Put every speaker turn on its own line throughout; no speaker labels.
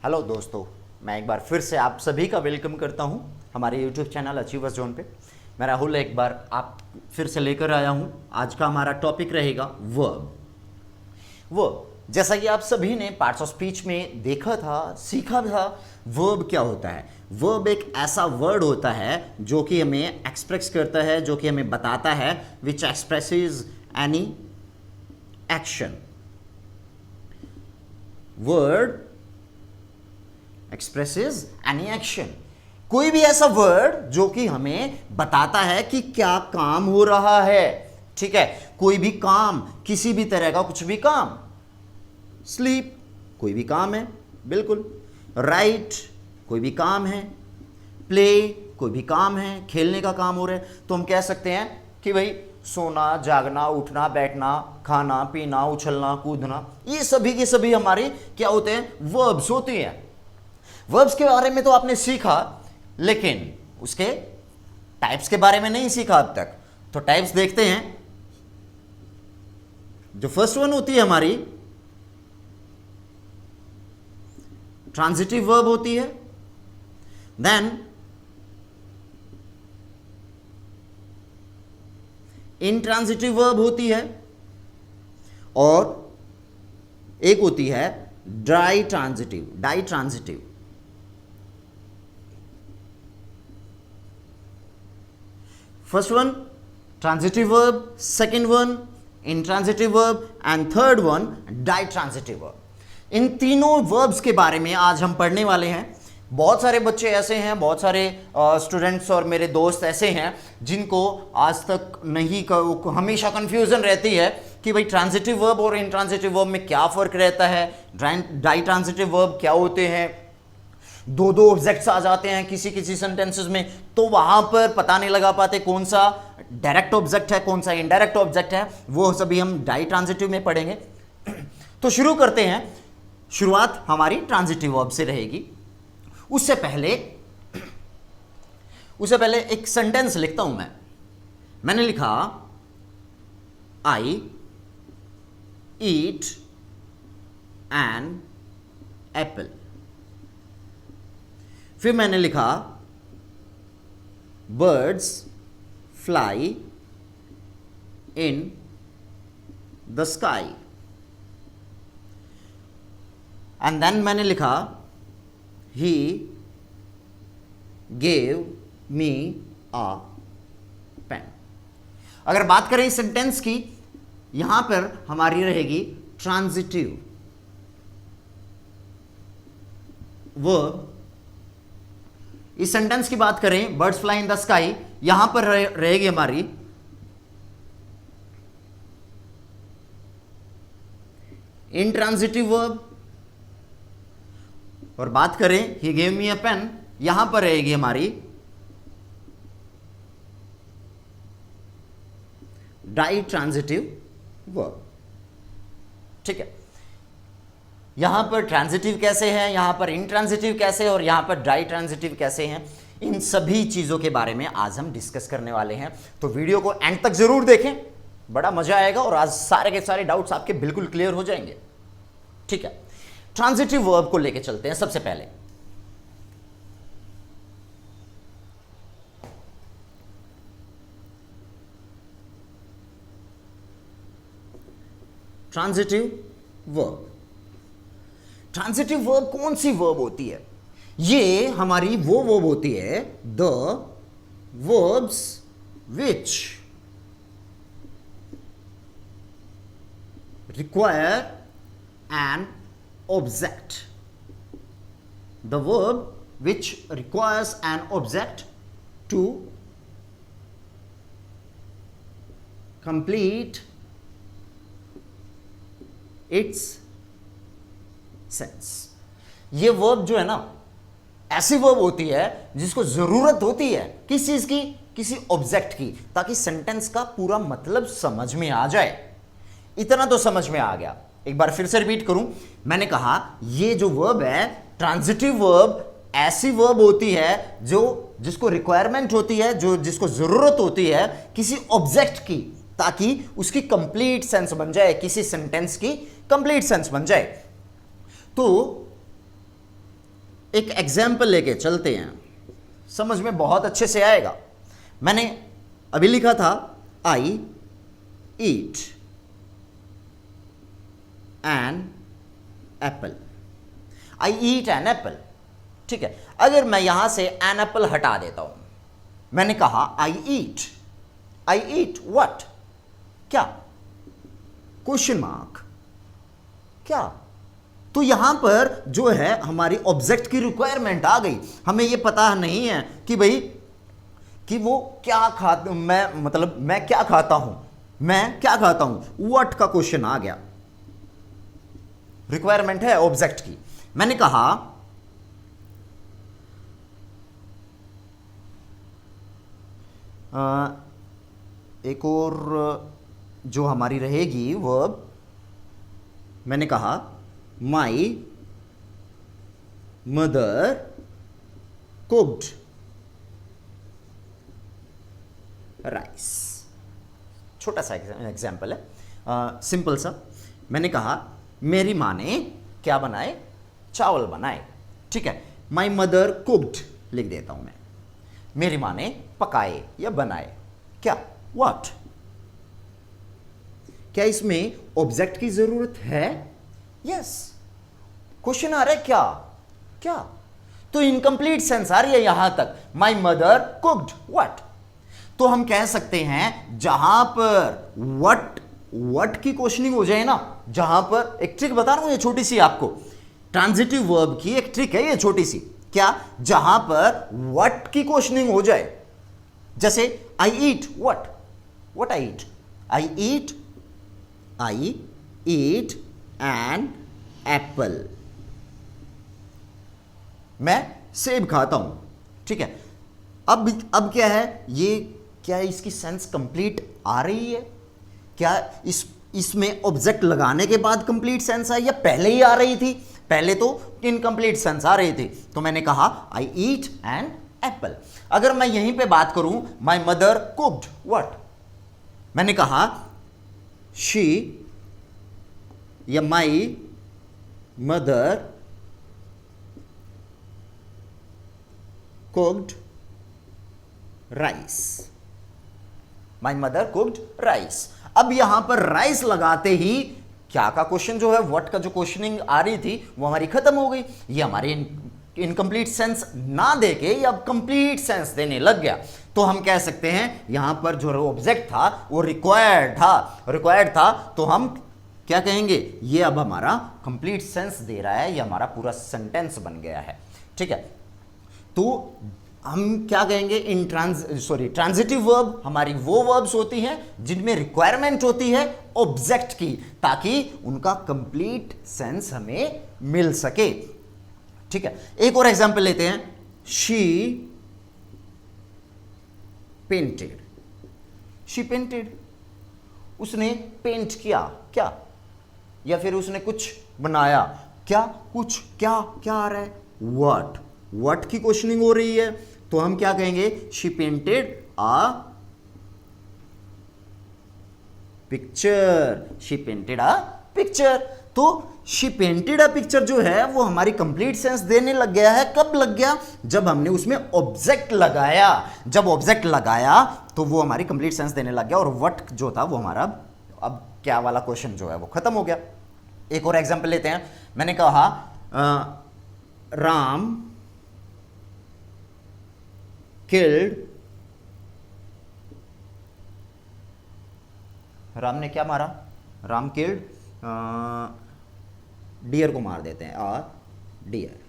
Hello दोस्तों, मैं एक बार फिर से आप सभी का वेलकम करता हूं हमारे यूट्यूब चैनल अचीवर्स जोन पे। मैं राहुल एक बार आप फिर से लेकर आया हूं। आज का हमारा टॉपिक रहेगा वर्ब। वर्ब जैसा कि आप सभी ने पार्ट्स ऑफ स्पीच में देखा था, सीखा था, वर्ब क्या होता है। वर्ब एक ऐसा वर्ड होता है जो कि हमें एक्सप्रेस करता है, जो कि हमें बताता है, which expresses any action. Word expresses any action, कोई भी ऐसा वर्ड जो कि हमें बताता है कि क्या काम हो रहा है। ठीक है, कोई भी काम, किसी भी तरह का कुछ भी काम। स्लीप कोई भी काम है, बिल्कुल। राइट कोई भी काम है। प्ले कोई भी काम है, खेलने का काम हो रहा है। तो हम कह सकते हैं कि भाई सोना, जागना, उठना, बैठना, खाना, पीना, उछलना, कूदना, ये सभी के सभी हमारे क्या होते हैं, वर्ब्स होते हैं। वर्ब्स के बारे में तो आपने सीखा, लेकिन उसके टाइप्स के बारे में नहीं सीखा अब तक। तो टाइप्स देखते हैं। जो फर्स्ट वन होती है हमारी ट्रांजिटिव वर्ब होती है। देन इनट्रांजिटिव वर्ब होती है, और एक होती है ditransitive. First one transitive verb, second one intransitive verb, and third one ditransitive verb. इन तीनों वर्ब्स के बारे में आज हम पढ़ने वाले हैं। बहुत सारे बच्चे ऐसे हैं, बहुत सारे स्टूडेंट्स और मेरे दोस्त ऐसे हैं जिनको आज तक नहीं हमेशा कंफ्यूजन रहती है कि भाई ट्रांजिटिव वर्ब और इनट्रांजिटिव वर्ब में क्या फ़र्क रहता है, डाई ट्रांजिटिव वर्ब क्या होते हैं, दो ऑब्जेक्ट्स आ जाते हैं किसी किसी सेंटेंसेस में, तो वहां पर पता नहीं लगा पाते कौन सा डायरेक्ट ऑब्जेक्ट है, कौन सा इनडायरेक्ट ऑब्जेक्ट है। वो सभी हम डाई ट्रांजिटिव में पढ़ेंगे। तो शुरू करते हैं। शुरुआत हमारी ट्रांजिटिव वर्ब से रहेगी। उससे पहले एक सेंटेंस लिखता हूं मैंने लिखा आई ईट एन एप्पल। फिर मैंने लिखा birds fly in the sky. And then मैंने लिखा he gave me a pen. अगर बात करें इस सेंटेंस की, यहां पर हमारी रहेगी ट्रांजिटिव वर्ब। इस सेंटेंस की बात करें, birds fly in the sky, यहां पर रहेगी हमारी इनट्रांजिटिव वर्ब। और बात करें he gave me a pen, यहां पर रहेगी हमारी डाई ट्रांजिटिव वर्ब। ठीक है, यहां पर ट्रांजिटिव कैसे है, यहां पर इनट्रांजिटिव कैसे, और यहां पर डाई ट्रांजिटिव कैसे हैं, इन सभी चीजों के बारे में आज हम डिस्कस करने वाले हैं। तो वीडियो को एंड तक जरूर देखें, बड़ा मजा आएगा और आज सारे के सारे डाउट्स आपके बिल्कुल क्लियर हो जाएंगे। ठीक है, ट्रांजिटिव वर्ब को लेके चलते हैं। सबसे पहले ट्रांजिटिव वर्ब। ट्रांजिटिव वर्ब कौन सी वर्ब होती है? ये हमारी वो वर्ब होती है, the verbs which require an object. The verb which requires an object to complete its sense. ये वर्ब जो है ना, ऐसी वर्ब होती है जिसको जरूरत होती है किस चीज की, किसी ऑब्जेक्ट की, ताकि सेंटेंस का पूरा मतलब समझ में आ जाए। इतना तो समझ में आ गया। एक बार फिर से रिपीट करूं, मैंने कहा ये जो वर्ब है ट्रांजिटिव वर्ब ऐसी वर्ब होती है जिसको रिक्वायरमेंट होती है, जिसको जरूरत होती है किसी ऑब्जेक्ट की, ताकि उसकी कंप्लीट सेंस बन जाए, किसी सेंटेंस की कंप्लीट सेंस बन जाए। तो एक एग्जाम्पल लेके चलते हैं, समझ में बहुत अच्छे से आएगा। मैंने अभी लिखा था I eat an apple, I eat an apple. ठीक है, अगर मैं यहां से एन एप्पल हटा देता हूं, मैंने कहा आई ईट व्हाट, क्या, क्वेश्चन मार्क, क्या। तो यहां पर जो है हमारी ऑब्जेक्ट की रिक्वायरमेंट आ गई। हमें यह पता नहीं है कि भाई कि वो क्या खाता, मैं क्या खाता हूं, व्हाट का क्वेश्चन आ गया, रिक्वायरमेंट है ऑब्जेक्ट की। मैंने कहा एक और जो हमारी रहेगी वर्ब, मैंने कहा माई मदर कुक्ड राइस। छोटा सा एग्जाम्पल है, सिंपल सा। मैंने कहा मेरी माँ ने क्या बनाए, चावल बनाए। ठीक है, माई मदर कुक्ड लिख देता हूं मैं, मेरी माँ ने पकाए या बनाए, क्या, व्हाट। क्या इसमें ऑब्जेक्ट की जरूरत है? यस। क्वेश्चन आ रहा है क्या, तो इनकम्प्लीट सेंस आ रही है यहां तक, माई मदर कुक्ड व्हाट। तो हम कह सकते हैं जहां पर व्हाट की क्वेश्चनिंग हो जाए ना, जहां पर एक ट्रिक बता रहा हूं ये छोटी सी आपको, ट्रांजिटिव वर्ब की एक ट्रिक है ये छोटी सी, क्या, जहां पर व्हाट की क्वेश्चनिंग हो जाए, जैसे I eat what I eat an apple, मैं सेब खाता हूं। ठीक है, अब क्या है ये, क्या इसकी सेंस कंप्लीट आ रही है? क्या इसमें ऑब्जेक्ट लगाने के बाद कंप्लीट सेंस आई या पहले ही आ रही थी? पहले तो इनकम्प्लीट सेंस आ रही थी, तो मैंने कहा आई ईट एन एप्पल। अगर मैं यहीं पे बात करूं माई मदर कुक्ड व्हाट, मैंने कहा शी या my mother cooked rice, my mother cooked rice. अब यहां पर राइस लगाते ही क्या का क्वेश्चन जो है, व्हाट का जो क्वेश्चनिंग आ रही थी वो हमारी खत्म हो गई। ये हमारी इनकम्प्लीट सेंस ना देके ये अब कंप्लीट सेंस देने लग गया। तो हम कह सकते हैं यहां पर जो ऑब्जेक्ट था वो रिक्वायर्ड था, तो हम क्या कहेंगे, ये अब हमारा कंप्लीट सेंस दे रहा है, ये हमारा पूरा सेंटेंस बन गया है। ठीक है, तो हम क्या कहेंगे, ट्रांजिटिव वर्ब हमारी वो वर्ब्स होती हैं जिनमें रिक्वायरमेंट होती है ऑब्जेक्ट की, ताकि उनका कंप्लीट सेंस हमें मिल सके। ठीक है, एक और एग्जांपल लेते हैं, शी पेंटेड, उसने पेंट किया, क्या, या फिर उसने कुछ बनाया, क्या आ रहा है, व्हाट की क्वेश्चनिंग हो रही है, तो हम क्या कहेंगे, शी पेंटेड अ पिक्चर। तो शी पेंटेड अ पिक्चर जो है वो हमारी कंप्लीट सेंस देने लग गया है। कब लग गया, जब हमने उसमें ऑब्जेक्ट लगाया। जब ऑब्जेक्ट लगाया तो वो हमारी कंप्लीट सेंस देने लग गया, और व्हाट जो था वो हमारा अब क्या वाला क्वेश्चन जो है वो खत्म हो गया। एक और एग्जांपल लेते हैं, मैंने कहा राम ने क्या मारा, राम किल्ड डियर को मार देते हैं, deer,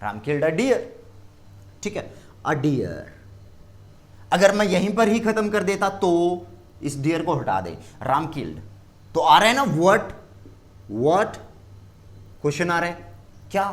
Ram killed a deer. ठीक है, अ डियर अगर मैं यहीं पर ही खत्म कर देता तो इस डियर को हटा दे, राम किल्ड, तो आ रहा है ना व्हाट क्वेश्चन आ रहा है, क्या,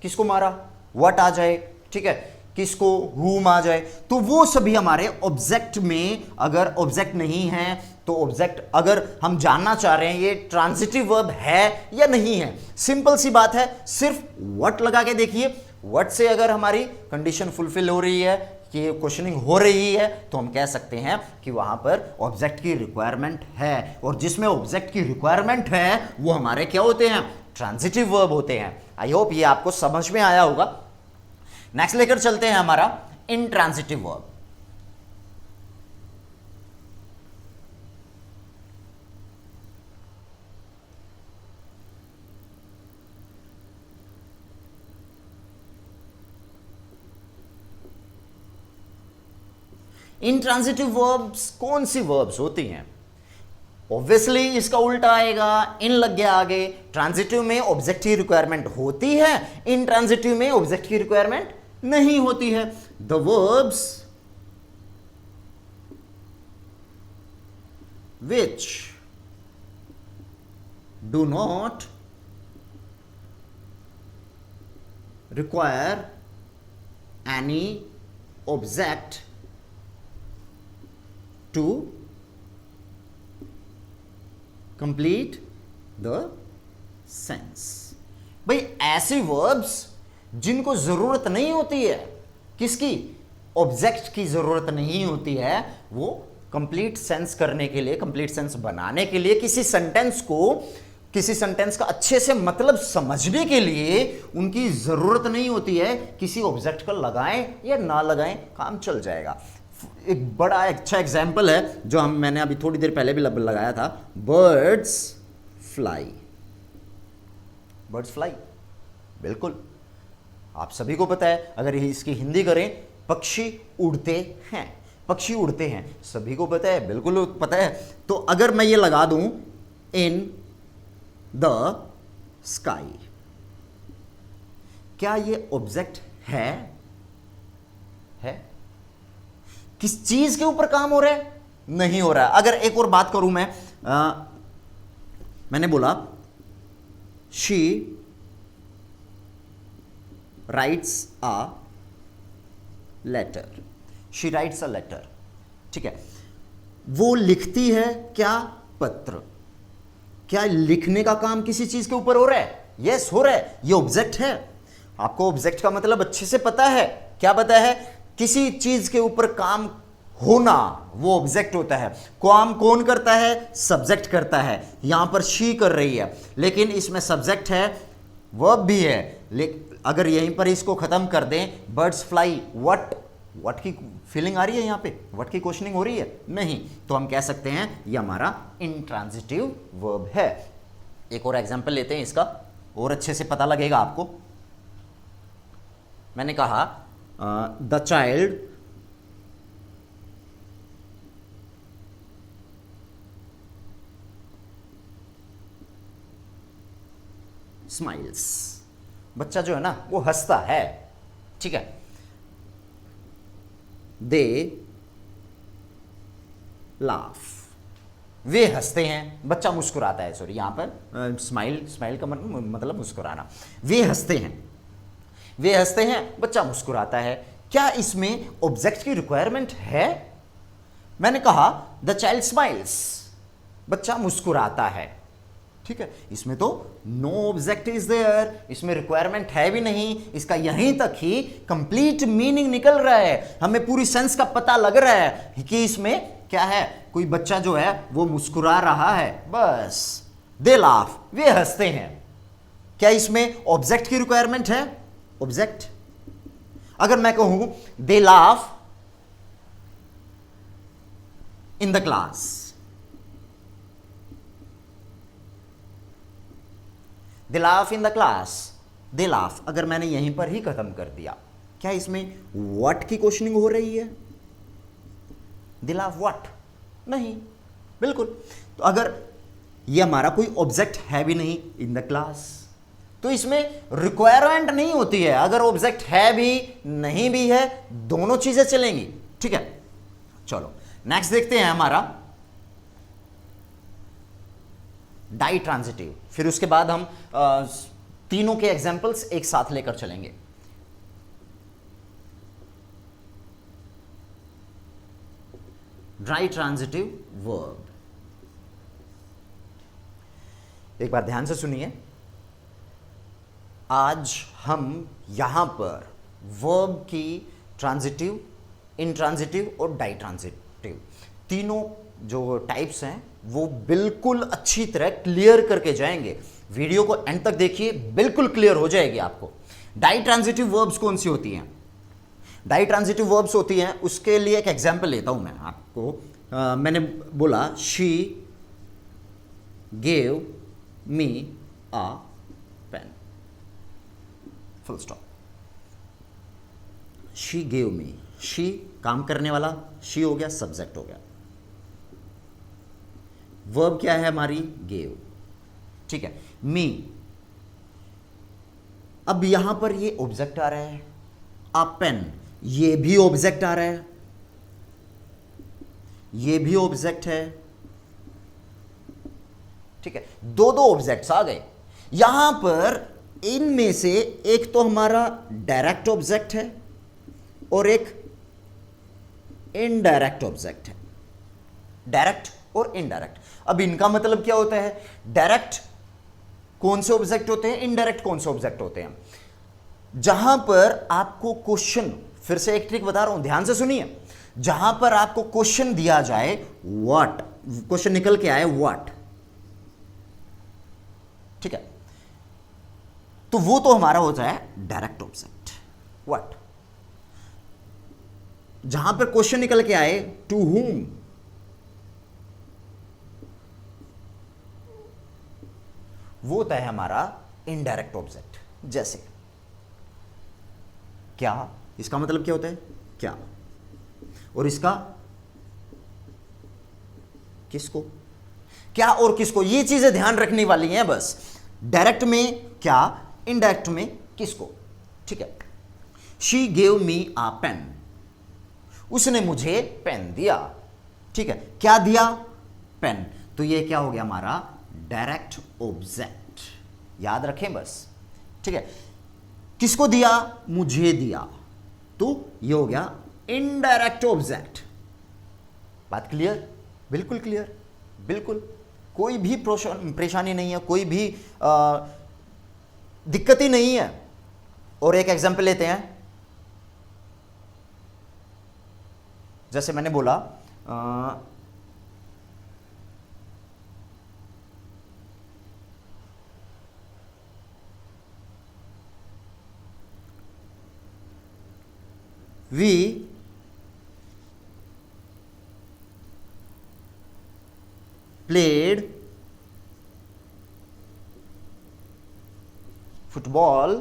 किसको मारा, व्हाट आ जाए। ठीक है, किसको, whom आ जाए, तो वो सभी हमारे ऑब्जेक्ट में, अगर ऑब्जेक्ट नहीं है तो ऑब्जेक्ट, अगर हम जानना चाह रहे हैं ये ट्रांजिटिव वर्ब है या नहीं है, सिंपल सी बात है, सिर्फ व्हाट लगा के देखिए। व्हाट से अगर हमारी कंडीशन फुलफिल हो रही है कि क्वेश्चनिंग हो रही है, तो हम कह सकते हैं कि वहां पर ऑब्जेक्ट की रिक्वायरमेंट है, और जिसमें ऑब्जेक्ट की रिक्वायरमेंट है वो हमारे क्या होते हैं, ट्रांजिटिव वर्ब होते हैं। आई होप ये आपको समझ में आया होगा। नेक्स्ट लेकर चलते हैं हमारा इंट्रांजिटिव वर्ब। इंट्रांजिटिव वर्ब्स कौन सी वर्ब्स होती हैं? ऑब्वियसली इसका उल्टा आएगा, इन लग गया आगे। ट्रांजिटिव में ऑब्जेक्ट की रिक्वायरमेंट होती है, इंट्रांजिटिव में ऑब्जेक्ट की रिक्वायरमेंट नहीं होती है। The verbs which do not require any object to complete the sense। भाई ऐसे verbs जिनको जरूरत नहीं होती है, किसकी? ऑब्जेक्ट की जरूरत नहीं होती है, वो कंप्लीट सेंस करने के लिए, कंप्लीट सेंस बनाने के लिए, किसी सेंटेंस का अच्छे से मतलब समझने के लिए उनकी जरूरत नहीं होती है। किसी ऑब्जेक्ट को लगाएं या ना लगाएं, काम चल जाएगा। एक बड़ा अच्छा एग्जाम्पल है जो मैंने अभी थोड़ी देर पहले भी लगाया था, बर्ड्स फ्लाई। बर्ड्स फ्लाई, बिल्कुल आप सभी को पता है। अगर इसकी हिंदी करें, पक्षी उड़ते हैं। पक्षी उड़ते हैं, सभी को पता है, बिल्कुल पता है। तो अगर मैं ये लगा दूं इन द स्काई, क्या ये ऑब्जेक्ट है? किस चीज के ऊपर काम हो रहा है? नहीं हो रहा है। अगर एक और बात करूं मैंने बोला she writes a letter. She writes a letter, ठीक है। वो लिखती है क्या? पत्र। क्या लिखने का काम किसी चीज के ऊपर हो रहा है? यस, हो रहा है। ये ऑब्जेक्ट है। आपको ऑब्जेक्ट का मतलब अच्छे से पता है। क्या पता है? किसी चीज के ऊपर काम होना, वो ऑब्जेक्ट होता है। काम कौन करता है? सब्जेक्ट करता है। यहां पर शी कर रही है, लेकिन इसमें सब्जेक्ट है, वर्ब भी है। लेकिन अगर यहीं पर इसको खत्म कर दें, बर्ड्स फ्लाई, व्हाट की फीलिंग आ रही है? यहां पे व्हाट की क्वेश्चनिंग हो रही है? नहीं। तो हम कह सकते हैं ये हमारा इंट्रांजिटिव वर्ब है। एक और एग्जांपल लेते हैं इसका, और अच्छे से पता लगेगा आपको। मैंने कहा द चाइल्ड स्माइल्स। बच्चा जो है ना, वो हंसता है, ठीक है। दे लाफ, वे हंसते हैं। बच्चा मुस्कुराता है, सॉरी, यहां पर स्माइल का मतलब मुस्कुराना। वे हंसते हैं, वे हंसते हैं, बच्चा मुस्कुराता है। क्या इसमें ऑब्जेक्ट की रिक्वायरमेंट है? मैंने कहा द चाइल्ड स्माइल्स, बच्चा मुस्कुराता है, ठीक है। इसमें तो नो ऑब्जेक्ट इज देयर, इसमें रिक्वायरमेंट है भी नहीं। इसका यहीं तक ही कंप्लीट मीनिंग निकल रहा है। हमें पूरी सेंस का पता लग रहा है कि इसमें क्या है। कोई बच्चा जो है वो मुस्कुरा रहा है, बस। दे लाफ, वे हंसते हैं। क्या इसमें ऑब्जेक्ट की रिक्वायरमेंट है? ऑब्जेक्ट, अगर मैं कहूं they laugh in the class, they laugh in the class, they laugh, अगर मैंने यहीं पर ही खत्म कर दिया, क्या इसमें व्हाट की क्वेश्चनिंग हो रही है? They laugh what? नहीं, बिल्कुल। तो अगर ये हमारा कोई ऑब्जेक्ट है भी नहीं इन द क्लास, तो इसमें रिक्वायरमेंट नहीं होती है। अगर ऑब्जेक्ट है भी नहीं भी है, दोनों चीजें चलेंगी, ठीक है। चलो नेक्स्ट देखते हैं हमारा डाई ट्रांजिटिव। फिर उसके बाद हम तीनों के एग्जाम्पल्स एक साथ लेकर चलेंगे। ड्राई ट्रांजिटिव वर्ब, एक बार ध्यान से सुनिए। आज हम यहां पर वर्ब की ट्रांजिटिव, इंट्रांजिटिव और डाई ट्रांजिटिव तीनों जो टाइप्स हैं वो बिल्कुल अच्छी तरह क्लियर करके जाएंगे। वीडियो को एंड तक देखिए, बिल्कुल क्लियर हो जाएगी आपको। डाई ट्रांजिटिव वर्ब्स कौन सी होती हैं? डाई ट्रांजिटिव वर्ब्स होती हैं, उसके लिए एक एग्जांपल लेता हूं मैं आपको। मैंने बोला she gave me a pen, full stop. She gave me, she काम करने वाला, शी हो गया, सब्जेक्ट हो गया। वर्ब क्या है हमारी? गेव, ठीक है। मी, अब यहां पर ये ऑब्जेक्ट आ रहा है। अ पेन, ये भी ऑब्जेक्ट आ रहा है, ये भी ऑब्जेक्ट है, ठीक है। दो दो ऑब्जेक्ट्स आ गए यहां पर। इनमें से एक तो हमारा डायरेक्ट ऑब्जेक्ट है और एक इनडायरेक्ट ऑब्जेक्ट है। डायरेक्ट और इनडायरेक्ट, अब इनका मतलब क्या होता है? डायरेक्ट कौन से ऑब्जेक्ट होते हैं, इनडायरेक्ट कौन से ऑब्जेक्ट होते हैं? जहां पर आपको क्वेश्चन, फिर से एक ट्रिक बता रहा हूं, ध्यान से सुनिए। जहां पर आपको क्वेश्चन दिया जाए व्हाट, क्वेश्चन निकल के आए व्हाट, ठीक है, तो वो तो हमारा होता है डायरेक्ट ऑब्जेक्ट व्हाट। जहां पर क्वेश्चन निकल के आए टू whom, वो होता है हमारा इनडायरेक्ट ऑब्जेक्ट। जैसे क्या, इसका मतलब क्या होता है? क्या, और इसका किसको, क्या और किसको, ये चीजें ध्यान रखने वाली हैं बस। डायरेक्ट में क्या, इनडायरेक्ट में किसको, ठीक है। She gave me a pen, उसने मुझे पेन दिया, ठीक है। क्या दिया? पेन। तो ये क्या हो गया हमारा? डायरेक्ट ऑब्जेक्ट, याद रखें बस, ठीक है। किसको दिया? मुझे दिया, तो ये हो गया इनडायरेक्ट ऑब्जेक्ट। बात क्लियर? बिल्कुल क्लियर, बिल्कुल कोई भी परेशानी नहीं है, कोई भी दिक्कत ही नहीं है। और एक एग्जांपल लेते हैं, जैसे मैंने बोला we played football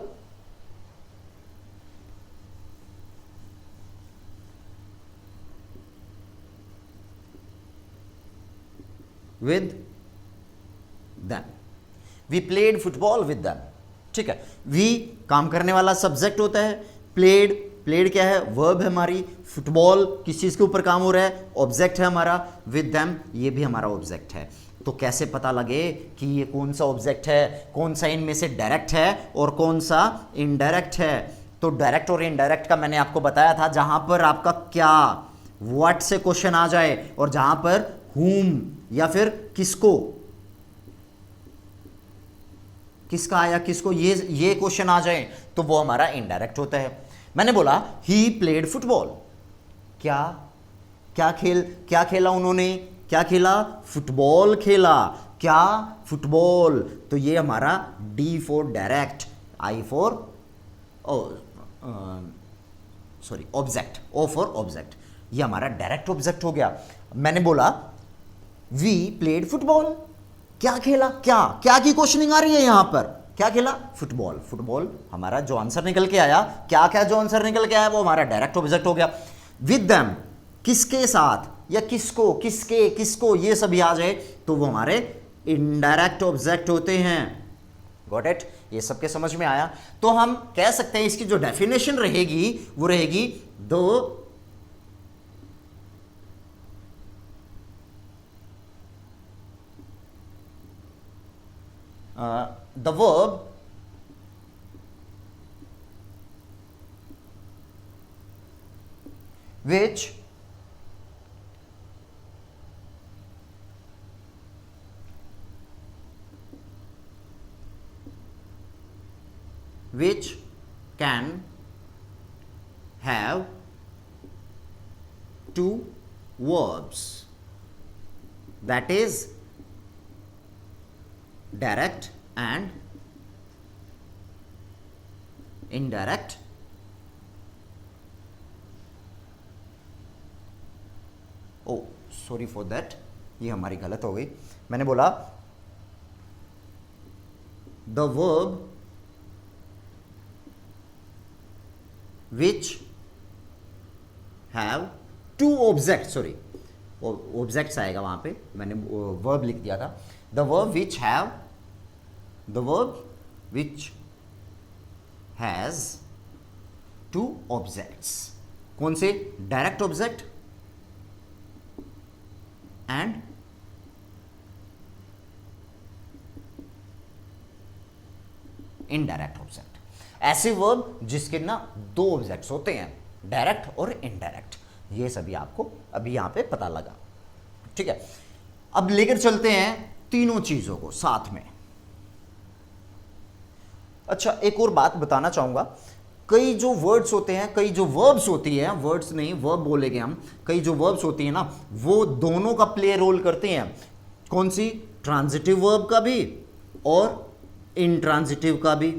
with them, we played football with them, ठीक है। we काम करने वाला सब्जेक्ट होता है, played, प्लेड क्या है? वर्ब है हमारी। फुटबॉल किस चीज के ऊपर काम हो रहा है? ऑब्जेक्ट है हमारा। विद देम, ये भी हमारा ऑब्जेक्ट है। तो कैसे पता लगे कि ये कौन सा ऑब्जेक्ट है, कौन सा इनमें से डायरेक्ट है और कौन सा इनडायरेक्ट है? तो डायरेक्ट और इनडायरेक्ट का मैंने आपको बताया था, जहां पर आपका क्या, व्हाट से क्वेश्चन आ जाए और जहां पर whom या फिर किसको, किसका आया किसको, ये क्वेश्चन आ जाए तो वो हमारा इनडायरेक्ट होता है। मैंने बोला ही प्लेड फुटबॉल, क्या क्या खेला उन्होंने? क्या खेला? फुटबॉल खेला। क्या? फुटबॉल। तो ये हमारा D for direct, I for sorry object, O for object, ये हमारा डायरेक्ट ऑब्जेक्ट हो गया। मैंने बोला वी प्लेड फुटबॉल, क्या खेला? क्या की क्वेश्चनिंग आ रही है यहां पर? क्या खेला? फुटबॉल। फुटबॉल हमारा जो आंसर निकल के आया, क्या जो आंसर निकल के आया वो हमारा डायरेक्ट ऑब्जेक्ट हो गया। विद देम, किसके साथ या किसको, किसको ये सभी आ जाए तो वो हमारे इनडायरेक्ट ऑब्जेक्ट होते हैं। Got it? ये सबके समझ में आया? तो हम कह सकते हैं इसकी जो डेफिनेशन रहेगी वो रहेगी दो the verb which can have two verbs, that is direct and indirect O sorry for that, ये हमारी गलत हो गई। मैंने बोला the verb which have two object, sorry objects आएगा वहां पे, मैंने वर्ब लिख दिया था। The verb which have, the verb which has two objects, कौन से? Direct object and indirect object. ऐसे वर्ब जिसके ना दो ऑब्जेक्ट्स होते हैं, डायरेक्ट और इनडायरेक्ट। ये सभी आपको अभी यहां पे पता लगा, ठीक है। अब लेकर चलते हैं तीनों चीजों को साथ में। अच्छा, एक और बात बताना चाहूंगा, कई जो वर्ड्स होते हैं, कई जो वर्ब्स होती है, वर्ड्स नहीं वर्ब बोलेंगे हम, कई जो वर्ब्स होती है ना, वो दोनों का प्ले रोल करते हैं। कौन सी? ट्रांजिटिव वर्ब का भी और इंट्रांजिटिव का भी।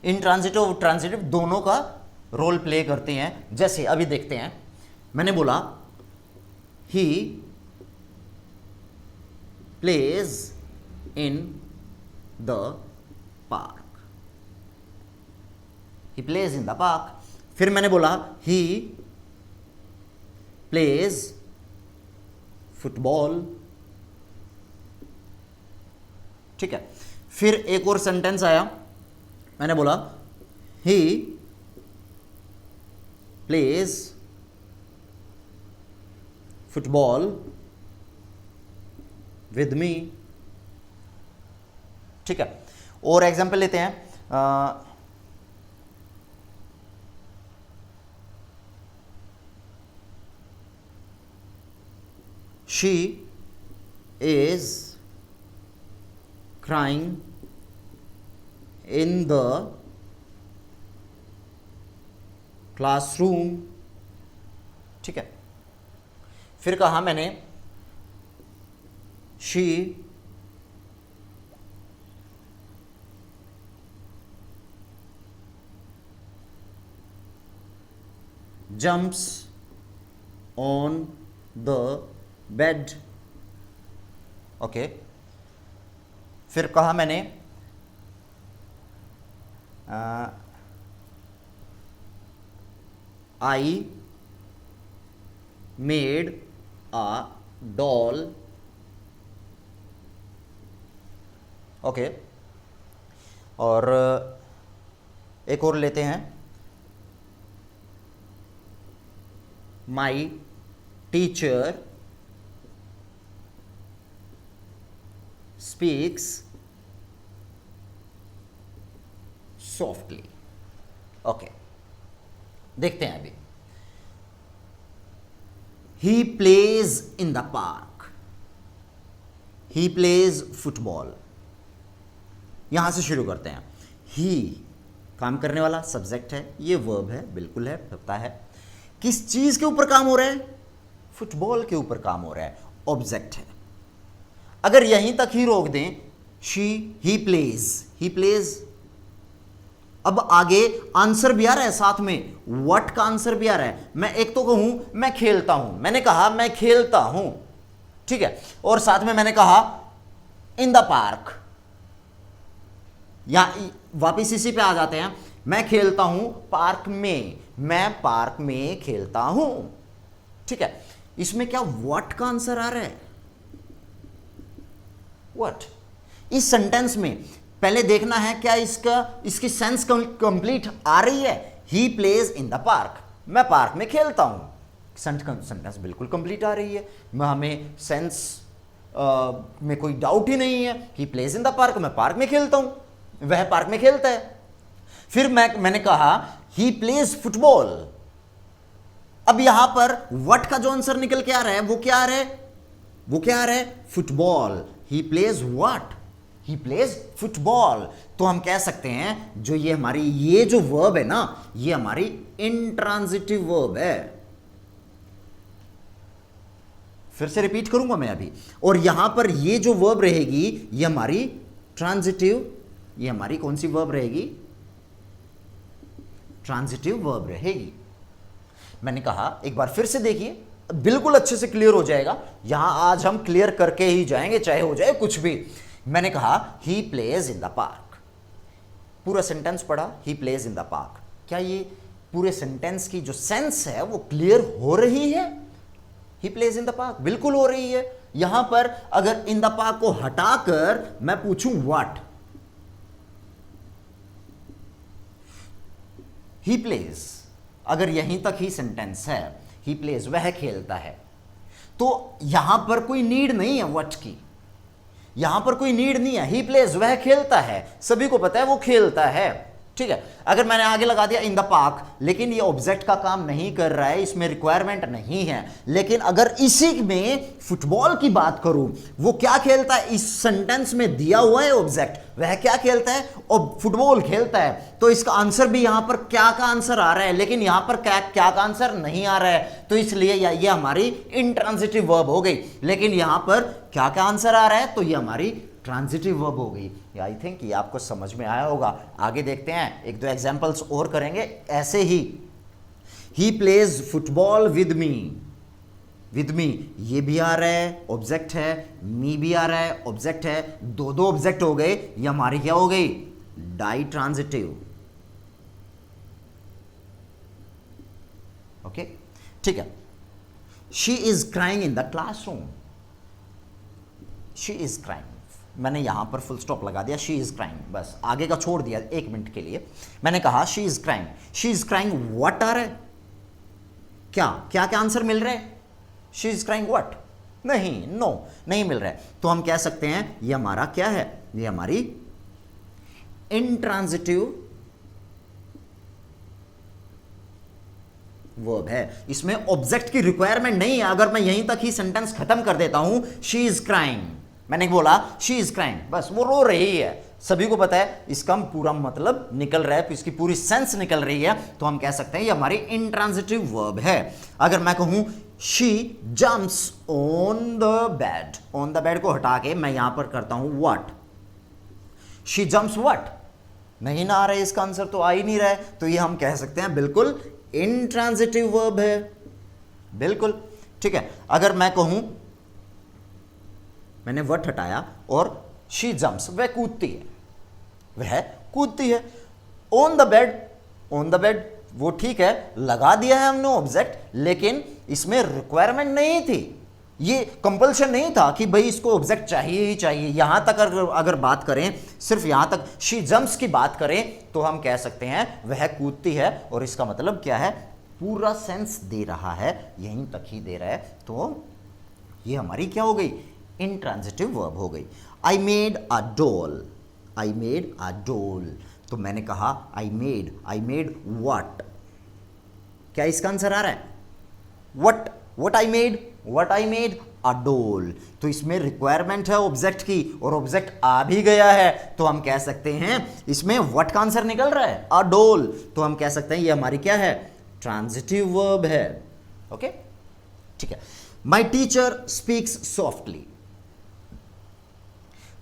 इंट्रांजिटिव और ट्रांजिटिव दोनों का रोल प्ले करते हैं। जैसे अभी देखते हैं, मैंने बोला he plays in the park, he plays in the park. फिर मैंने बोला ही प्लेज फुटबॉल, ठीक है। फिर एक और सेंटेंस आया, मैंने बोला he plays football with me, ठीक है। और एग्जांपल लेते हैं, she is crying in the classroom, ठीक है। फिर कहा मैंने she jumps on the bed, okay. फिर कहा मैंने I made a doll, okay. और एक और लेते हैं, my teacher speaks softly, okay. देखते हैं अभी, he plays in the park, he plays football। यहां से शुरू करते हैं। he काम करने वाला सब्जेक्ट है, ये वर्ब है, बिल्कुल है, पता है। किस चीज के ऊपर काम हो रहा है? फुटबॉल के ऊपर काम हो रहा है, ऑब्जेक्ट है। अगर यहीं तक ही रोक दें, शी ही प्लेज, अब आगे आंसर भी आ रहा है साथ में, व्हाट का आंसर भी आ रहा है। मैं एक तो कहूं मैं खेलता हूं, मैंने कहा मैं खेलता हूं, ठीक है। और साथ में मैंने कहा इन द पार्क, या वापिस इसी पे आ जाते हैं, मैं खेलता हूं पार्क में, मैं पार्क में खेलता हूं, ठीक है। इसमें क्या व्हाट का आंसर आ रहा है? व्हाट। इस सेंटेंस में पहले देखना है क्या इसकी सेंस कंप्लीट आ रही है। He plays in the park, मैं पार्क में खेलता हूं, सेंटेंस बिल्कुल कंप्लीट आ रही है, हमें सेंस में कोई डाउट ही नहीं है। He plays in the park, मैं पार्क में खेलता हूं, वह पार्क में खेलता है। फिर मैंने कहा ही प्लेज फुटबॉल। अब यहां पर व्हाट का जो आंसर निकल के आ रहा है वो क्या आ रहा है? वो क्या आ रहा है? Football. He plays what? He plays football. तो हम कह सकते हैं जो ये हमारी ये जो वर्ब है ना, ये हमारी इंट्रांजिटिव वर्ब है। फिर से रिपीट करूंगा मैं अभी, और यहां पर ये जो वर्ब रहेगी ये हमारी ट्रांजिटिव, ये हमारी कौन सी वर्ब रहेगी? ट्रांजिटिव वर्ब रहेगी। मैंने कहा एक बार फिर से देखिए, बिल्कुल अच्छे से क्लियर हो जाएगा। यहां आज हम क्लियर करके ही जाएंगे, चाहे हो जाए कुछ भी। मैंने कहा he plays in the park, पूरा सेंटेंस पढ़ा, he plays in the park. क्या ये पूरे सेंटेंस की जो सेंस है वो क्लियर हो रही है? He plays in the park, बिल्कुल हो रही है। यहां पर अगर इन द पार्क को हटाकर मैं पूछूं व्हाट, ही प्लेज, अगर यहीं तक ही सेंटेंस है, ही प्लेज, वह खेलता है, तो यहां पर कोई नीड नहीं है व्हाट की, यहां पर कोई नीड नहीं है। ही प्लेज, वह खेलता है, सभी को पता है वो खेलता है, ठीक है। अगर मैंने आगे लगा दिया इन द पार्क, लेकिन ये ऑब्जेक्ट का काम नहीं कर रहा है, इसमें रिक्वायरमेंट नहीं है। लेकिन अगर इसी में फुटबॉल की बात करूं, वो क्या खेलता है? इस सेंटेंस में दिया हुआ है ऑब्जेक्ट, वह क्या खेलता है? और फुटबॉल खेलता है। तो इसका आंसर भी यहां पर क्या का आंसर आ रहा है, लेकिन यहां पर क्या का आंसर नहीं आ रहा है, तो इसलिए ये हमारी इंट्रांजिटिव वर्ब हो गई। लेकिन यहां पर क्या का आंसर आ रहा है, तो ये हमारी ट्रांजिटिव वर्ब हो गई। आई थिंक ये आपको समझ में आया होगा। आगे देखते हैं, एक दो एग्जांपल्स और करेंगे ऐसे he plays football with me, with me ये भी आ रहा है, ऑब्जेक्ट है, मी भी आ रहा है, ऑब्जेक्ट है, दो दो ऑब्जेक्ट हो गए, ये हमारी क्या हो गई? Die transitive. ओके, ठीक है। She is crying in the classroom, she is crying, मैंने यहां पर फुल स्टॉप लगा दिया, शी इज क्राइंग, बस आगे का छोड़ दिया एक मिनट के लिए। मैंने कहा she is crying, she is crying what आ रहा है? क्या क्या क्या आंसर मिल रहा है? She is crying what? नहीं, नो, नहीं मिल रहा है। तो हम कह सकते हैं ये हमारा क्या है? ये हमारी इंट्रांजिटिव वर्ब है। इसमें ऑब्जेक्ट की रिक्वायरमेंट नहीं है। अगर मैं यहीं तक ही सेंटेंस खत्म कर देता हूं, शी इज क्राइंग, मैंने बोला शी इज क्राइंग, बस वो रो रही है, सभी को पता है, इसका पूरा मतलब निकल रहा है, इसकी पूरी सेंस निकल रही है, तो हम कह सकते हैं ये हमारी इंट्रांजिटिव वर्ब है। अगर मैं कहूं she jumps on the bed, on the bed को हटा के मैं यहां पर करता हूं व्हाट, शी जंप्स व्हाट, नहीं ना आ रहा है, इसका आंसर तो आ ही नहीं रहा है, तो ये हम कह सकते हैं बिल्कुल इंट्रांजिटिव वर्ब है, बिल्कुल, ठीक है। अगर मैं कहूं, मैंने व्हाट हटाया और शी जंप्स, वह कूदती है, वह कूदती है। On the bed, on the bed वो ठीक है, लगा दिया है हमने ऑब्जेक्ट, लेकिन इसमें रिक्वायरमेंट नहीं थी, ये कंपल्शन नहीं था कि भाई इसको ऑब्जेक्ट चाहिए ही चाहिए। यहां तक अगर बात करें, सिर्फ यहां तक शी जंप्स की बात करें, तो हम कह सकते हैं वह कूदती है, और इसका मतलब क्या है? पूरा सेंस दे रहा है, यहीं तक ही दे रहा है, तो ये हमारी क्या हो गई? इंट्रांजिटिव वर्ब हो गई। I made a doll, I made a doll, तो मैंने कहा आई मेड व्हाट, क्या इसका आंसर आ रहा है? What I made a doll, तो इसमें रिक्वायरमेंट है ऑब्जेक्ट की, और ऑब्जेक्ट आ भी गया है, तो हम कह सकते हैं इसमें व्हाट का आंसर निकल रहा है, अ डॉल, तो हम कह सकते हैं ये हमारी क्या है? ट्रांजिटिव वर्ब है। ओके, ठीक है। माई टीचर स्पीक्स सॉफ्टली,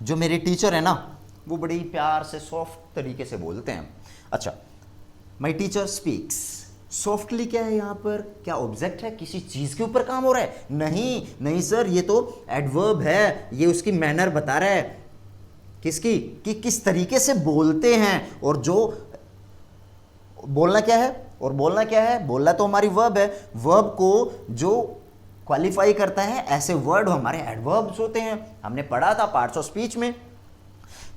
जो मेरे टीचर है ना, वो बड़ी प्यार से सॉफ्ट तरीके से बोलते हैं। अच्छा, माई टीचर स्पीक्स सॉफ्टली, क्या है यहां पर? क्या ऑब्जेक्ट है? किसी चीज के ऊपर काम हो रहा है? नहीं नहीं सर, ये तो एडवर्ब है, ये उसकी मैनर बता रहा है, किसकी, कि किस तरीके से बोलते हैं। और जो बोलना क्या है, और बोलना क्या है? बोलना तो हमारी वर्ब है, वर्ब को जो क्वालिफाई करता है, ऐसे वर्ड हमारे एडवर्ब्स होते हैं, हमने पढ़ा था पार्ट्स ऑफ स्पीच में।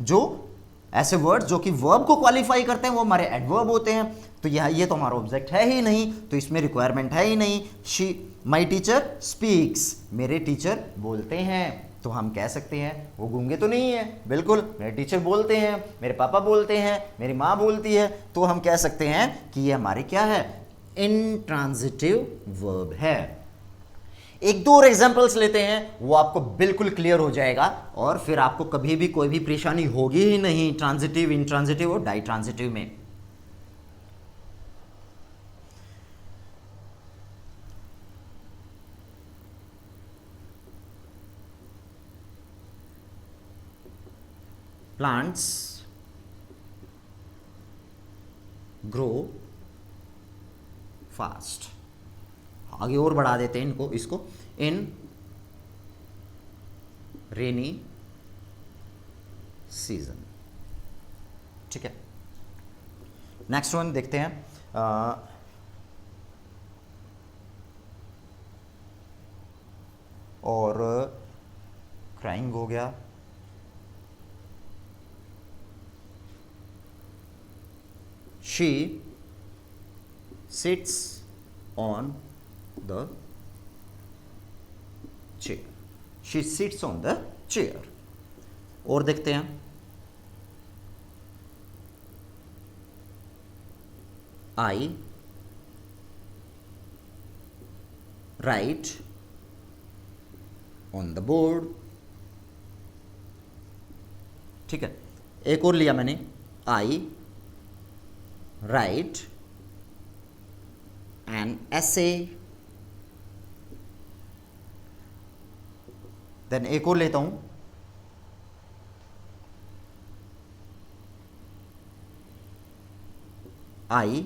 जो ऐसे वर्ड जो कि वर्ब को क्वालिफाई करते हैं, वो हमारे एडवर्ब होते हैं। तो ये तो हमारा ऑब्जेक्ट है ही नहीं, तो इसमें रिक्वायरमेंट है ही नहीं। शी, माई टीचर स्पीक्स, मेरे टीचर बोलते हैं, तो हम कह सकते हैं वो गूंगे तो नहीं है, बिल्कुल, मेरे टीचर बोलते हैं, मेरे पापा बोलते हैं, मेरी माँ बोलती है, तो हम कह सकते हैं कि ये हमारी क्या है? इंट्रांजिटिव वर्ब है। एक दो और एग्जांपल्स लेते हैं, वो आपको बिल्कुल क्लियर हो जाएगा, और फिर आपको कभी भी कोई भी परेशानी होगी ही नहीं ट्रांजिटिव, इंट्रांजिटिव और डाई ट्रांजिटिव में। Plants grow fast. आगे और बढ़ा देते हैं इनको, इसको, इन रेनी सीजन। ठीक है, नेक्स्ट वन देखते हैं। और क्राइंग हो गया, she sits on the chair, she sits on the chair. और देखते हैं, आई राइट ऑन द बोर्ड। ठीक है, एक और लिया मैंने, आई राइट एन essay। देन एक और लेता हूं, I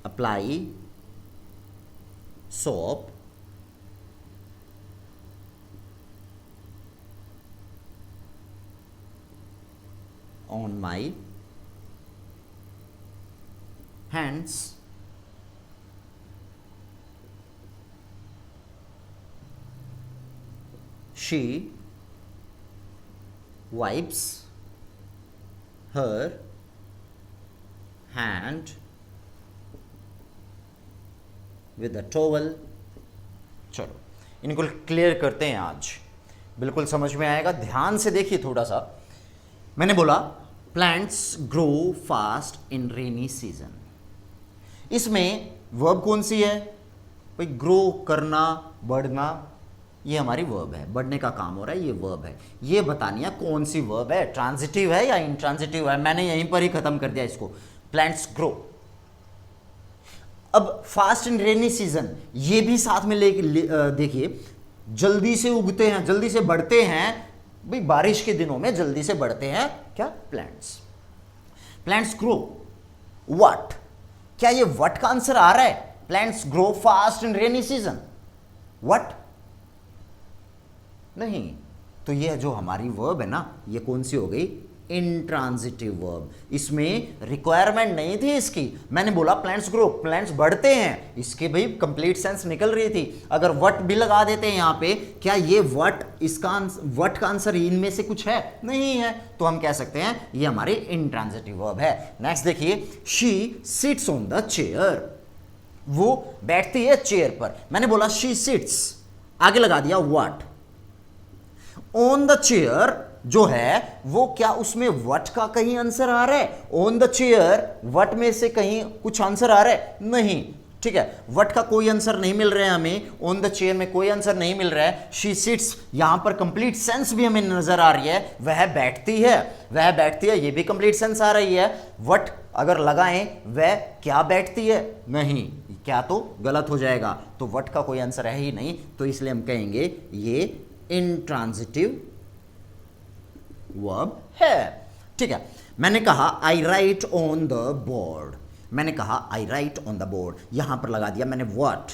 apply soap on my hands। She wipes her hand with a towel। चलो इनको क्लियर करते हैं आज, बिल्कुल समझ में आएगा। ध्यान से देखिए थोड़ा सा। मैंने बोला plants grow fast in rainy season. इसमें वर्ब कौन सी है भाई? ग्रो करना, बढ़ना, ये हमारी वर्ब है, बढ़ने का काम हो रहा है, ये वर्ब है। ये बतानी है कौन सी वर्ब है, ट्रांजिटिव है या इंट्रांजिटिव है। मैंने यहीं पर ही खत्म कर दिया इसको, प्लांट्स ग्रो। अब फास्ट इन रेनी सीजन, ये भी साथ में देखिए, जल्दी से उगते हैं, जल्दी से बढ़ते हैं भाई, बारिश के दिनों में जल्दी से बढ़ते हैं क्या? प्लांट्स। Plants grow what? क्या ये व्हाट का आंसर आ रहा है? Plants grow fast in rainy season, what? नहीं। तो ये जो हमारी वर्ब है ना, ये कौन सी हो गई? Intransitive verb. इसमें रिक्वायरमेंट नहीं थी इसकी। मैंने बोला प्लांट्स ग्रो, प्लांट्स बढ़ते हैं, इसके भाई कंप्लीट सेंस निकल रही थी। अगर व्हाट भी लगा देते हैं यहां पे, क्या ये व्हाट, इसका व्हाट का आंसर इनमें से कुछ है? नहीं है। तो हम कह सकते हैं ये हमारी इंट्रांजिटिव वर्ब है। नेक्स्ट देखिए, she sits on the chair. वो बैठती है चेयर पर। मैंने बोला शी सिट्स, आगे लगा दिया व्हाट। ऑन द चेयर जो है वो, क्या उसमें व्हाट का कहीं आंसर आ रहा है? ऑन द चेयर व्हाट में से कहीं कुछ आंसर आ रहा है? नहीं। ठीक है, व्हाट का कोई आंसर नहीं मिल रहा है हमें, ऑन द चेयर में कोई आंसर नहीं मिल रहा है। शी सिट्स, यहां पर कंप्लीट सेंस भी हमें नजर आ रही है, वह बैठती है, वह बैठती है, ये भी कंप्लीट सेंस आ रही है। व्हाट अगर लगाएं, वह क्या बैठती है? नहीं, क्या तो गलत हो जाएगा। तो व्हाट का कोई आंसर है ही नहीं, तो इसलिए हम कहेंगे ये इंट्रांजिटिव वर्ब है। ठीक है, मैंने कहा आई राइट ऑन द बोर्ड। मैंने कहा आई राइट ऑन द बोर्ड, यहां पर लगा दिया मैंने what.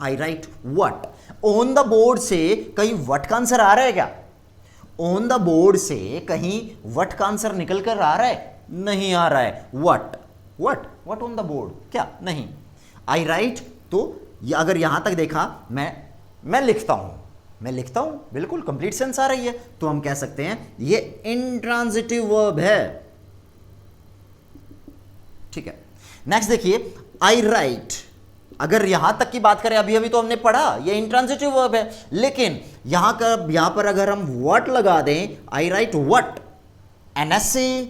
I write what. On the board से कहीं व्हाट का आंसर आ रहा है क्या? ऑन द बोर्ड से कहीं व्हाट का आंसर निकल कर आ रहा है? नहीं आ रहा है। What what what on the board, क्या? नहीं। आई राइट, तो अगर यहां तक देखा, मैं लिखता हूं, मैं लिखता हूं, बिल्कुल कंप्लीट सेंस आ रही है, तो हम कह सकते हैं ये इंट्रांजिटिव वर्ब है। ठीक है, नेक्स्ट देखिए, आई राइट। अगर यहां तक की बात करें, अभी तो हमने पढ़ा ये इंट्रांजिटिव वर्ब है, लेकिन यहां पर अगर हम व्हाट लगा दें, I write what an essay,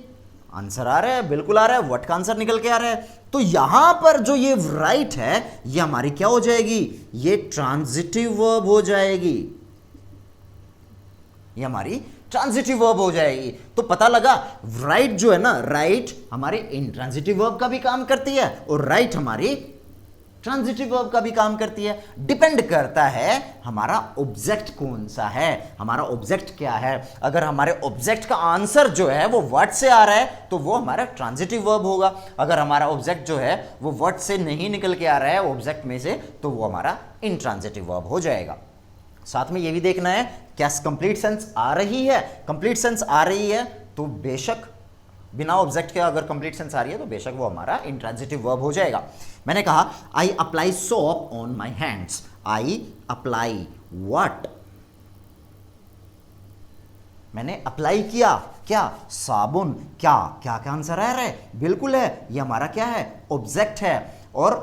answer आ रहा है, बिल्कुल आ रहा है, व्हाट का आंसर निकल के आ रहा है। तो यहां पर जो ये राइट है, ये हमारी क्या हो जाएगी? ये ट्रांजिटिव वर्ब हो जाएगी, ये हमारी ट्रांजिटिव वर्ब हो जाएगी। तो पता लगा, राइट जो है ना, राइट हमारी इंट्रांजिटिव वर्ब का भी काम करती है, और राइट हमारी ट्रांजिटिव वर्ब का भी काम करती है। डिपेंड करता है हमारा ऑब्जेक्ट कौन सा है, हमारा ऑब्जेक्ट क्या है। अगर हमारे ऑब्जेक्ट का आंसर जो है वो वर्ड से आ रहा है तो वो हमारा ट्रांजिटिव वर्ब होगा। अगर हमारा ऑब्जेक्ट जो है वो वर्ड से नहीं निकल के आ रहा है ऑब्जेक्ट में से, तो वो हमारा इंट्रांजिटिव वर्ब हो जाएगा। साथ में ये भी देखना है क्या कंप्लीट सेंस आ रही है। कंप्लीट सेंस आ रही है तो बेशक बिना ऑब्जेक्ट के अगर कंप्लीट सेंस आ रही है तो बेशक वो हमारा इंट्रांजिटिव वर्ब हो जाएगा। मैंने कहा I apply soap on my hands. I apply what? मैंने अप्लाई किया क्या? साबुन। क्या क्या क्या आंसर आ रहा है? बिल्कुल है, ये हमारा क्या है? ऑब्जेक्ट है। और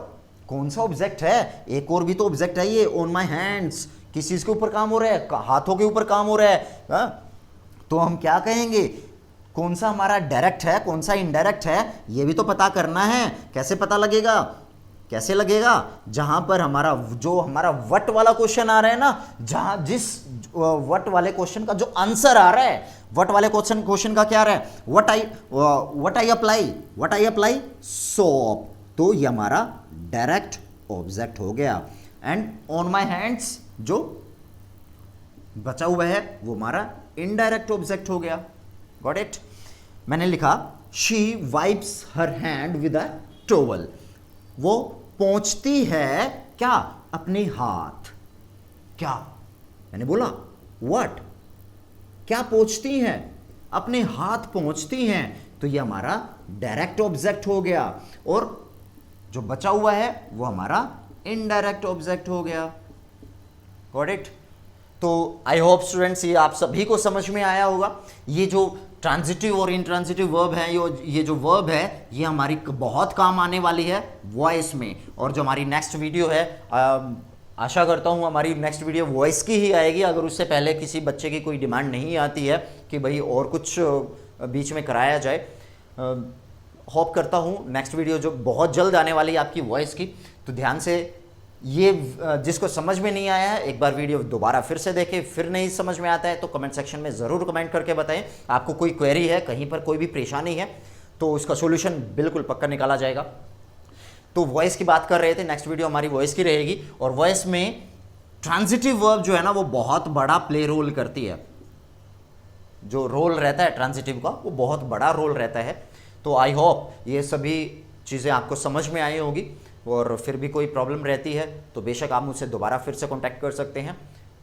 कौन सा ऑब्जेक्ट है? एक और भी तो ऑब्जेक्ट है ये, ऑन माई हैंड्स। किस चीज के ऊपर काम हो रहा है? हाथों के ऊपर काम हो रहा है। तो हम क्या कहेंगे? कौन सा हमारा डायरेक्ट है, कौन सा इनडायरेक्ट है, ये भी तो पता करना है। कैसे पता लगेगा? कैसे लगेगा? जहां पर हमारा जो हमारा वट वाला क्वेश्चन आ रहा है ना, जहां जिस वट वाले क्वेश्चन का जो आंसर आ रहा है, वट वाले क्वेश्चन का क्या आ रहा है? वट आई अप्लाई सोप, तो ये हमारा डायरेक्ट ऑब्जेक्ट हो गया। एंड ऑन माई हैंड्स जो बचा हुआ है वो हमारा इनडायरेक्ट ऑब्जेक्ट हो गया। Got it? मैंने लिखा she wipes her hand with a towel. वो पोंछती है क्या? अपने हाथ। क्या? मैंने बोला व्हाट? क्या पोंछती हैं? अपने हाथ पोंछती हैं, तो ये हमारा डायरेक्ट ऑब्जेक्ट हो गया। और जो बचा हुआ है वो हमारा इनडायरेक्ट ऑब्जेक्ट हो गया। Got it? तो आई होप स्टूडेंट्स ये आप सभी को समझ में आया होगा। ये जो ट्रांजिटिव और इंट्रांजिटिव वर्ब है, ये जो वर्ब है ये हमारी बहुत काम आने वाली है वॉइस में। और जो हमारी नेक्स्ट वीडियो है, आशा करता हूँ हमारी नेक्स्ट वीडियो वॉइस की ही आएगी, अगर उससे पहले किसी बच्चे की कोई डिमांड नहीं आती है कि भाई और कुछ बीच में कराया जाए। होप करता हूँ नेक्स्ट वीडियो जो बहुत जल्द आने वाली है आपकी वॉइस की, तो ध्यान से ये जिसको समझ में नहीं आया है एक बार वीडियो दोबारा फिर से देखें। फिर नहीं समझ में आता है तो कमेंट सेक्शन में ज़रूर कमेंट करके बताएं। आपको कोई क्वेरी है, कहीं पर कोई भी परेशानी है तो उसका सोल्यूशन बिल्कुल पक्का निकाला जाएगा। तो वॉइस की बात कर रहे थे, नेक्स्ट वीडियो हमारी वॉइस की रहेगी। और वॉइस में ट्रांजिटिव वर्ब जो है ना वो बहुत बड़ा प्ले रोल करती है। जो रोल रहता है ट्रांजिटिव का वो बहुत बड़ा रोल रहता है। तो आई होप ये सभी चीज़ें आपको समझ में आई होगी। और फिर भी कोई प्रॉब्लम रहती है तो बेशक आप मुझसे दोबारा फिर से कांटेक्ट कर सकते हैं।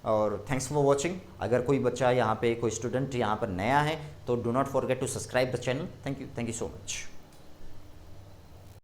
और थैंक्स फॉर वॉचिंग। अगर कोई बच्चा यहाँ पे, कोई स्टूडेंट यहाँ पर नया है तो do not forget to subscribe the channel. Thank you so much.